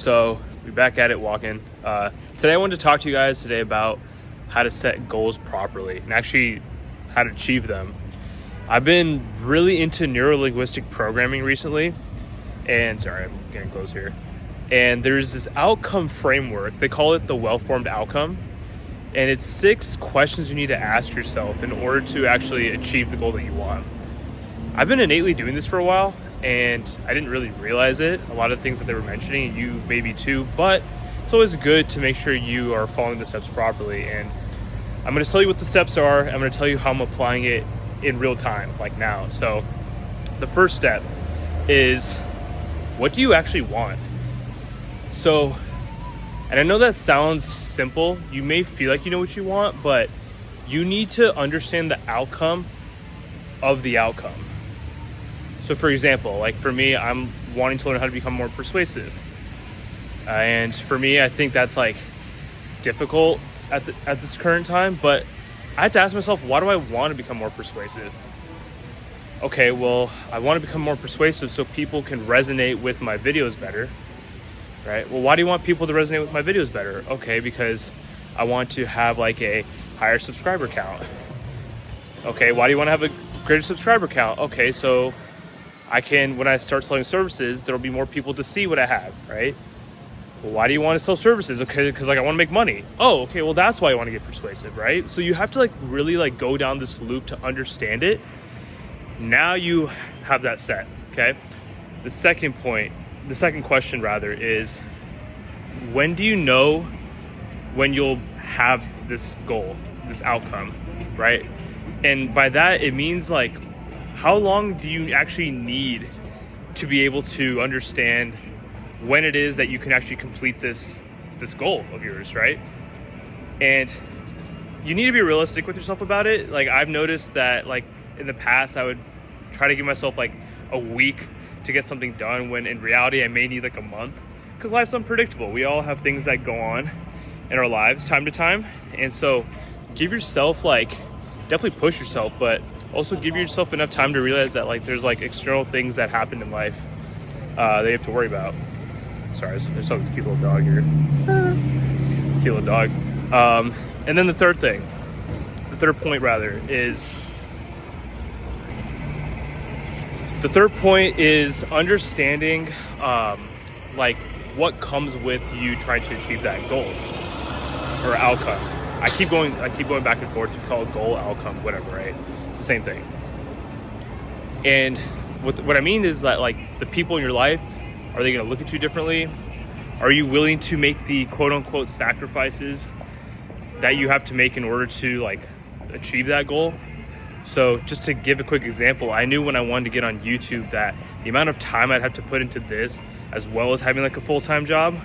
So we're back at it walking. Today I wanted to talk to you guys today about how to set goals properly and actually how to achieve them. I've been really into neuro-linguistic programming recently, and sorry, I'm getting close here. And there's this outcome framework. They call it the well-formed outcome. And it's 6 questions you need to ask yourself in order to actually achieve the goal that you want. I've been innately doing this for a while, and I didn't really realize it. A lot of things that they were mentioning, you maybe too, but it's always good to make sure you are following the steps properly. And I'm going to tell you what the steps are. I'm going to tell you how I'm applying it in real time, like now. So the first step is, what do you actually want? So, and I know that sounds simple. You may feel like you know what you want, but you need to understand the outcome of the outcome. So for example, like for me, I'm wanting to learn how to become more persuasive. And for me, I think that's like difficult at this current time, but I had to ask myself, why do I want to become more persuasive? Okay, well, I want to become more persuasive so people can resonate with my videos better, right? Well, why do you want people to resonate with my videos better? Okay, because I want to have like a higher subscriber count. Okay, why do you want to have a greater subscriber count? Okay, so I can, when I start selling services, there'll be more people to see what I have, right? Well, why do you want to sell services? Okay, because like I want to make money. Oh, okay, well that's why I want to get persuasive, right? So you have to like really like go down this loop to understand it. Now you have that set, okay? The second question rather is, when do you know when you'll have this goal, this outcome, right? And by that, it means like, how long do you actually need to be able to understand when it is that you can actually complete this goal of yours, right? And you need to be realistic with yourself about it. Like I've noticed that like in the past, I would try to give myself like a week to get something done, when in reality I may need like a month, because life's unpredictable. We all have things that go on in our lives time to time. And so give yourself like, definitely push yourself, but also give yourself enough time to realize that like there's like external things that happen in life that you have to worry about. Sorry, I saw this cute little dog here. Cute little dog. And then the third point is understanding like what comes with you trying to achieve that goal or outcome. I keep going back and forth. You call it goal, outcome, whatever, right? It's the same thing. And what I mean is that like the people in your life, are they going to look at you differently? Are you willing to make the quote unquote sacrifices that you have to make in order to like achieve that goal? So just to give a quick example, I knew when I wanted to get on YouTube that the amount of time I'd have to put into this, as well as having like a full-time job,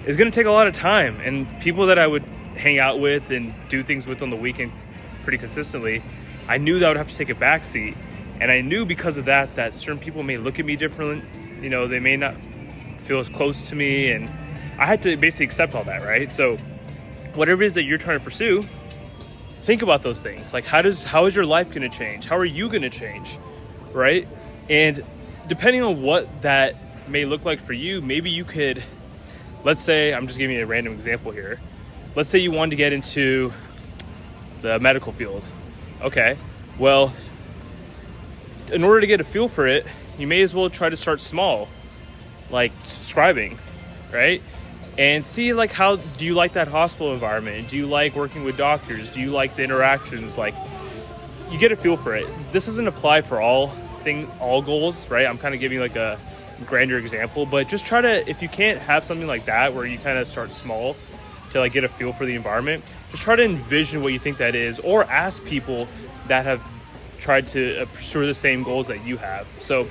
is going to take a lot of time. And people that I would hang out with and do things with on the weekend pretty consistently, I knew that I would have to take a backseat. And I knew because of that certain people may look at me different. You know, they may not feel as close to me, and I had to basically accept all that, right? So whatever it is that you're trying to pursue, think about those things. Like how is your life going to change? How are you going to change, right? And depending on what that may look like for you, maybe you could, let's say, I'm just giving you a random example here. Let's say you wanted to get into the medical field. Okay, well, in order to get a feel for it, you may as well try to start small, like subscribing, right? And see like, how do you like that hospital environment? Do you like working with doctors? Do you like the interactions? Like, you get a feel for it. This doesn't apply for all goals, right? I'm kind of giving like a grander example, but just try to, if you can't have something like that where you kind of start small to like get a feel for the environment, just try to envision what you think that is, or ask people that have tried to pursue the same goals that you have. So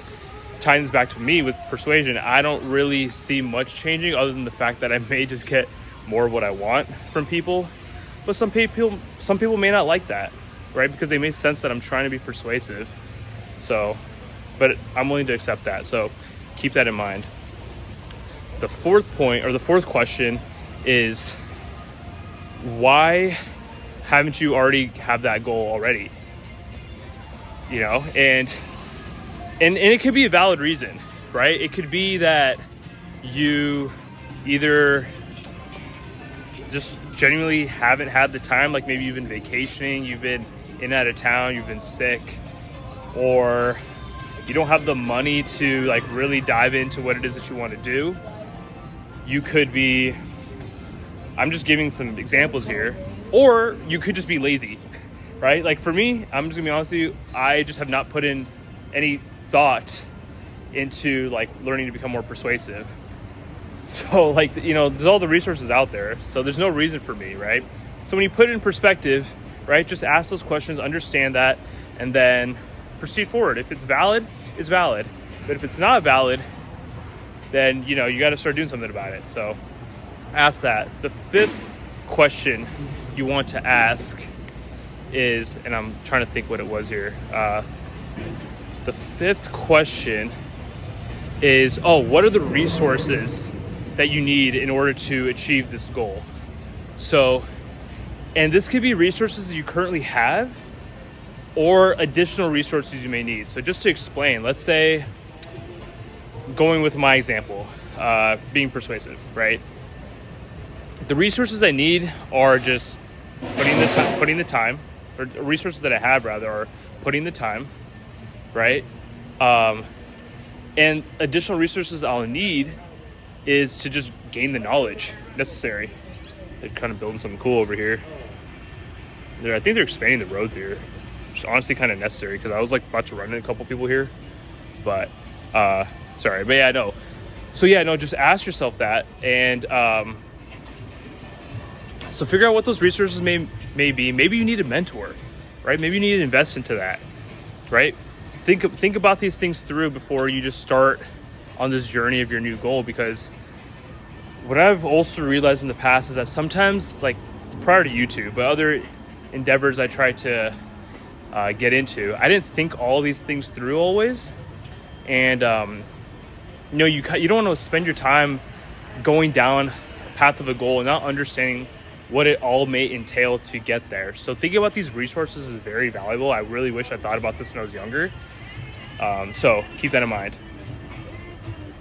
tying this back to me with persuasion, I don't really see much changing other than the fact that I may just get more of what I want from people. But some people may not like that, right? Because they may sense that I'm trying to be persuasive. So, but I'm willing to accept that. So keep that in mind. The fourth question is, why haven't you already have that goal already? You know, and it could be a valid reason, right? It could be that you either just genuinely haven't had the time, like maybe you've been vacationing, you've been in and out of town, you've been sick, or you don't have the money to like really dive into what it is that you want to do. You could be, I'm just giving some examples here, or you could just be lazy, right? Like for me, I'm just gonna be honest with you, I just have not put in any thought into like learning to become more persuasive. So like, you know, there's all the resources out there, so there's no reason for me, right? So when you put it in perspective, right, just ask those questions, understand that, and then proceed forward. If it's valid, it's valid. But if it's not valid, then, you know, you got to start doing something about it. So ask that. The fifth question you want to ask is, and I'm trying to think what it was here. The fifth question is, what are the resources that you need in order to achieve this goal? So, and this could be resources that you currently have or additional resources you may need. So just to explain, let's say, going with my example, being persuasive, right? The resources I need are just putting the time, or resources that I have rather are putting the time, right? And additional resources I'll need is to just gain the knowledge necessary. They're kind of building something cool over here. I think they're expanding the roads here, which is honestly kind of necessary because I was like about to run into a couple people here, but sorry, but yeah, no. So yeah, no, just ask yourself that, and so figure out what those resources may be. Maybe you need a mentor, right? Maybe you need to invest into that, right? Think about these things through before you just start on this journey of your new goal, because what I've also realized in the past is that sometimes, like prior to YouTube, but other endeavors I tried to get into, I didn't think all these things through always. And you know, you don't want to spend your time going down a path of a goal and not understanding what it all may entail to get there. So thinking about these resources is very valuable. I really wish I thought about this when I was younger. So keep that in mind.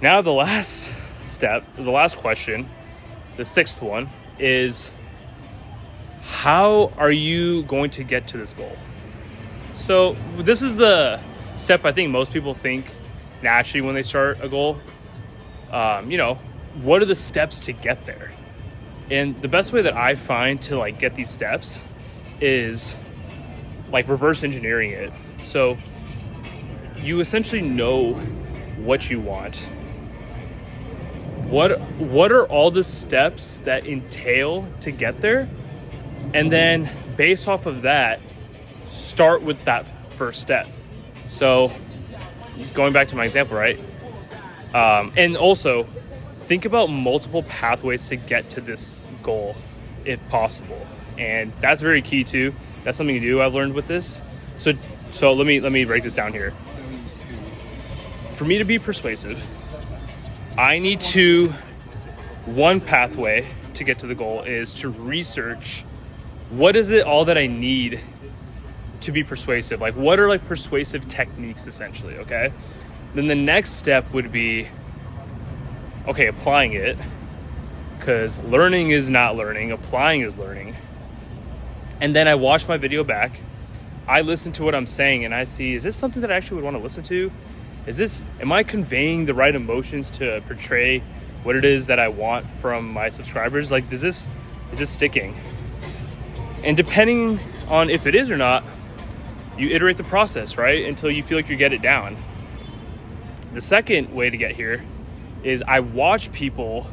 Now the last step, the last question, the sixth one is, how are you going to get to this goal? So this is the step I think most people think naturally when they start a goal. You know, what are the steps to get there? And the best way that I find to like get these steps is like reverse engineering it. So you essentially know what you want. What are all the steps that entail to get there? And then based off of that, start with that first step. So going back to my example, right? And also think about multiple pathways to get to this goal if possible. And that's very key too. That's something new I've learned with this. So let me break this down here. For me to be persuasive, I need to, one pathway to get to the goal is to research what is it all that I need to be persuasive. Like what are like persuasive techniques essentially, okay? Then the next step would be, okay, applying it, because learning is not learning, applying is learning. And then I watch my video back, I listen to what I'm saying, and I see, is this something that I actually would want to listen to? Am I conveying the right emotions to portray what it is that I want from my subscribers? Like, is this sticking? And depending on if it is or not, you iterate the process, right? Until you feel like you get it down. The second way to get here is I watch people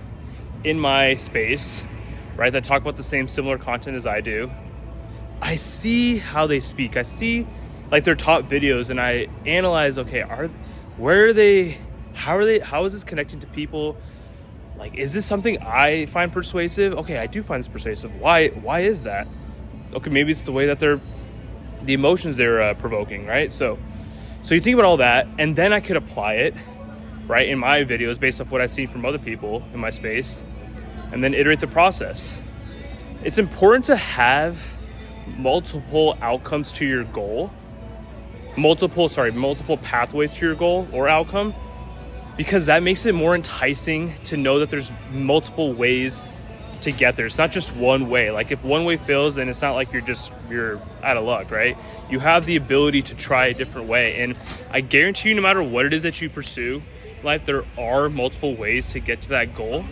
in my space, right, that talk about the same similar content as I do. I see how they speak. I see like their top videos, and I analyze, okay, how is this connecting to people? Like, is this something I find persuasive? Okay, I do find this persuasive. Why is that? Okay, maybe it's the way that the emotions they're provoking, right? So you think about all that, and then I could apply it, right, in my videos based off what I see from other people in my space, and then iterate the process. It's important to have multiple outcomes to your goal, multiple pathways to your goal or outcome, because that makes it more enticing to know that there's multiple ways to get there. It's not just one way. Like if one way fails, then it's not like you're out of luck, right? You have the ability to try a different way. And I guarantee you, no matter what it is that you pursue in life, there are multiple ways to get to that goal.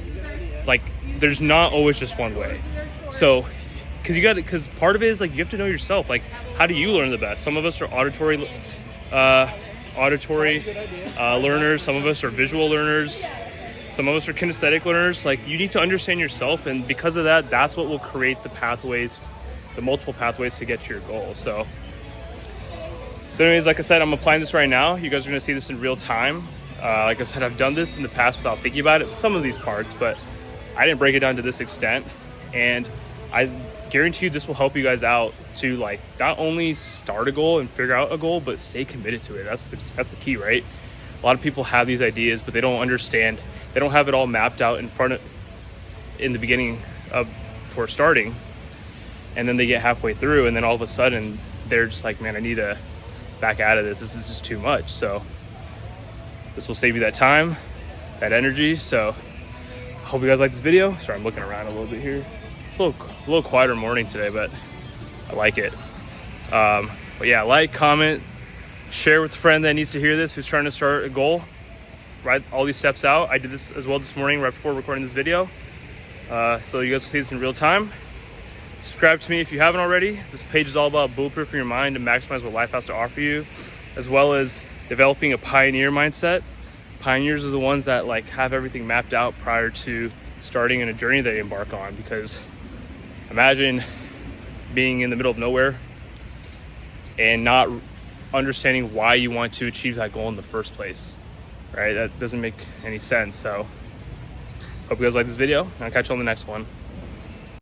Like there's not always just one way. So because part of it is like you have to know yourself. Like how do you learn the best? Some of us are auditory learners, some of us are visual learners, some of us are kinesthetic learners. Like you need to understand yourself, and because of that, that's what will create the pathways, the multiple pathways to get to your goal. So anyways, like I said, I'm applying this right now. You guys are gonna see this in real time. Like I said, I've done this in the past without thinking about it, some of these parts, but I didn't break it down to this extent. And I guarantee you this will help you guys out to like not only start a goal and figure out a goal, but stay committed to it. That's the key, right? A lot of people have these ideas, but they don't understand. They don't have it all mapped out in the beginning for starting, and then they get halfway through, and then all of a sudden they're just like, man, I need to back out of this. This is just too much. So this will save you that time, that energy. So I hope you guys like this video. Sorry, I'm looking around a little bit here. It's a little quieter morning today, but I like it. But yeah, like, comment, share with a friend that needs to hear this, who's trying to start a goal. Write all these steps out. I did this as well this morning right before recording this video. So you guys will see this in real time. Subscribe to me if you haven't already. This page is all about bulletproofing your mind to maximize what life has to offer you, as well as developing a pioneer mindset. Pioneers are the ones that like have everything mapped out prior to starting in a journey they embark on, because imagine being in the middle of nowhere and not understanding why you want to achieve that goal in the first place, right? That doesn't make any sense. So hope you guys like this video, and I'll catch you on the next one.